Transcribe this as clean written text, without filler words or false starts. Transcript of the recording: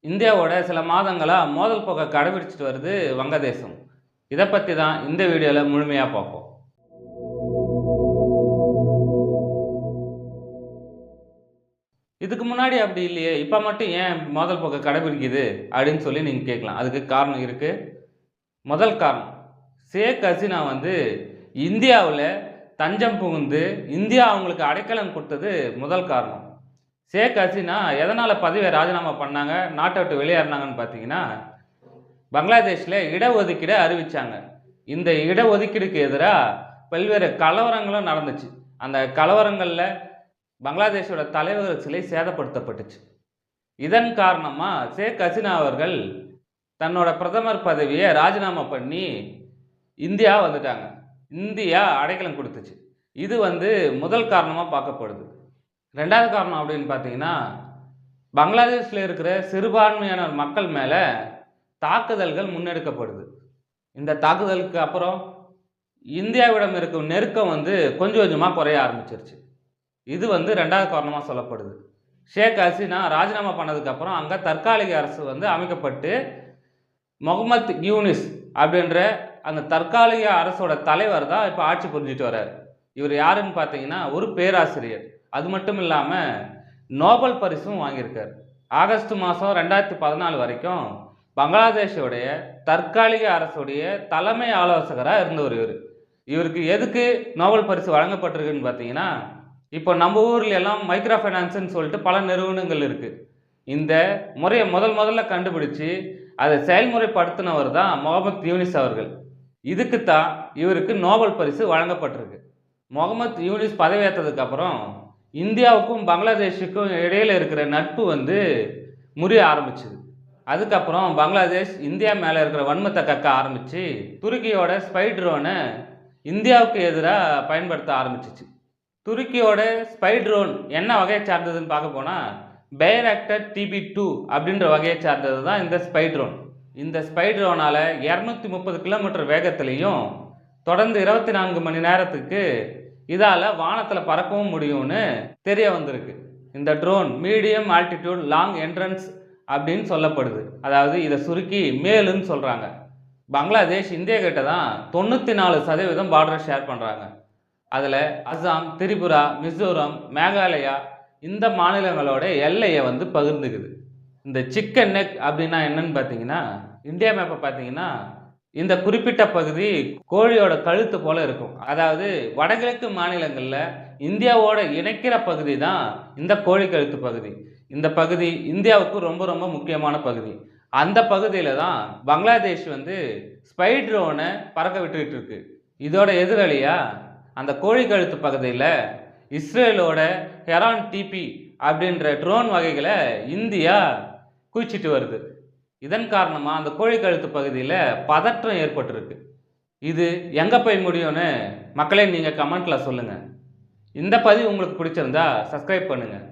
இந்தியாவோட சில மாதங்களா மோதல் போக்கை கடைபிடிச்சிட்டு வருது வங்கதேசம். இதை பற்றி தான் இந்த வீடியோவில் முழுமையாக பார்ப்போம். இதுக்கு முன்னாடி அப்படி இல்லையே, இப்போ மட்டும் ஏன் மோதல் போக்கை கடைபிடிக்குது அப்படின்னு சொல்லி நீங்கள் கேட்கலாம். அதுக்கு காரணம் இருக்குது. முதல் காரணம், ஷேக் ஹசீனா இந்தியாவில் தஞ்சம் புகுந்து இந்தியா அவங்களுக்கு அடைக்கலம் கொடுத்தது முதல் காரணம். ஷேக் ஹசீனா எதனால் பதவியை ராஜினாமா பண்ணாங்க, நாட்டை விட்டு வெளியேறினாங்கன்னு பார்த்தீங்கன்னா, பங்களாதேஷில் இடஒதுக்கீடை அறிவித்தாங்க. இந்த இடஒதுக்கீடுக்கு எதிராக பல்வேறு கலவரங்களும் நடந்துச்சு. அந்த கலவரங்களில் பங்களாதேஷோட தலைவர் சிலை சேதப்படுத்தப்பட்டுச்சு. இதன் காரணமாக ஷேக் ஹசீனா அவர்கள் தன்னோட பிரதமர் பதவியை ராஜினாமா பண்ணி இந்தியா வந்துட்டாங்க. இந்தியா அடைக்கலம் கொடுத்துச்சு. இது முதல் காரணமாக பார்க்கப்படுது. ரெண்டாவது காரணம் அப்படின்னு பார்த்தீங்கன்னா, பங்களாதேஷில் இருக்கிற சிறுபான்மையான மக்கள் மேலே தாக்குதல்கள் முன்னெடுக்கப்படுது. இந்த தாக்குதலுக்கு அப்புறம் இந்தியாவிடம் இருக்கும் நெருக்கம் கொஞ்சம் கொஞ்சமாக குறைய ஆரம்பிச்சிருச்சு. இது ரெண்டாவது காரணமாக சொல்லப்படுது. ஷேக் ஹசீனா ராஜினாமா பண்ணதுக்கப்புறம் அங்கே தற்காலிக அரசு அமைக்கப்பட்டு முகமது யூனிஸ் அப்படின்ற அந்த தற்காலிக அரசோட தலைவர் தான் இப்போ ஆட்சி புரிஞ்சிட்டு வர்றார். இவர் யாருன்னு பார்த்தீங்கன்னா ஒரு பேராசிரியர். அது மட்டும் இல்லாமல் நோபல் பரிசும் வாங்கியிருக்கார். ஆகஸ்ட் மாதம் 2014 வரைக்கும் பங்களாதேஷோடைய தற்காலிக அரசுடைய தலைமை ஆலோசகராக இருந்தவர் இவர். இவருக்கு எதுக்கு நோபல் பரிசு வழங்கப்பட்டிருக்குன்னு பார்த்தீங்கன்னா, இப்போ நம்ம ஊரில் எல்லாம் மைக்ரோ ஃபைனான்ஸ்ன்னு சொல்லிட்டு பல நிறுவனங்கள் இருக்குது. இந்த முறையை முதல்ல கண்டுபிடிச்சு அதை செயல்முறைப்படுத்தினவர் தான் முகமது யூனிஸ் அவர்கள். இதுக்கு தான் இவருக்கு நோபல் பரிசு வழங்கப்பட்டிருக்கு. முகமது யூனிஸ் பதவியேற்றதுக்கு அப்புறம் இந்தியாவுக்கும் பங்களாதேஷுக்கும் இடையில் இருக்கிற நட்பு முறிய ஆரம்பிச்சுது. அதுக்கப்புறம் பங்களாதேஷ் இந்தியா மேலே இருக்கிற வன்மத்தை கக்க ஆரம்பித்து துருக்கியோட ஸ்பை ட்ரோனை இந்தியாவுக்கு எதிராக பயன்படுத்த ஆரம்பிச்சிச்சு. துருக்கியோட ஸ்பை ட்ரோன் என்ன வகையை சார்ந்ததுன்னு பார்க்க போனால் பைராக்டர் TB2 அப்படின்ற வகையை சார்ந்தது தான் இந்த ஸ்பை ட்ரோன். இந்த ஸ்பை ட்ரோனால் 230 கிலோமீட்டர் வேகத்திலையும் தொடர்ந்து 24 மணி நேரத்துக்கு இதால் வானத்தில் பறக்கவும் முடியும்னு தெரிய வந்திருக்கு. இந்த drone medium altitude long entrance அப்படின்னு சொல்லப்படுது. அதாவது இதை சுருக்கி மேலுன்னு சொல்கிறாங்க. பங்களாதேஷ் இந்தியா கிட்ட தான் 94% பார்டரை ஷேர் பண்ணுறாங்க. அதில் அசாம், திரிபுரா, மிசோரம், மேகாலயா இந்த மாநிலங்களோட எல்லையை பகிர்ந்துக்குது. இந்த சிக்கன் நெக் அப்படின்னா என்னன்னு பார்த்தீங்கன்னா, இந்தியா மேப்பை பார்த்தீங்கன்னா இந்த குறிப்பிட்ட பகுதி கோழியோட கழுத்து போல இருக்கும். அதாவது வடகிழக்கு மாநிலங்களில் இந்தியாவோட இணைக்கிற பகுதி தான் இந்த கோழி கழுத்து பகுதி. இந்த பகுதி இந்தியாவுக்கு ரொம்ப ரொம்ப முக்கியமான பகுதி. அந்த பகுதியில் தான் பங்களாதேஷ் ஸ்பை ட்ரோனை பறக்க விட்டுக்கிட்டு இருக்கு. இதோட எதிரொலியா அந்த கோழி கழுத்து பகுதியில் இஸ்ரேலோட ஹெரான் டிபி அப்படின்ற ட்ரோன் வகைகளை இந்தியா குவிச்சிட்டு வருது. இதன் காரணமாக அந்த கோழி கழுத்து பகுதியில் பதற்றம் ஏற்பட்டிருக்கு. இது எங்கே போய் முடியும்னு மக்களே நீங்கள் கமெண்ட்டில் சொல்லுங்கள். இந்த பதிவு உங்களுக்கு பிடிச்சிருந்தா சப்ஸ்கிரைப் பண்ணுங்கள்.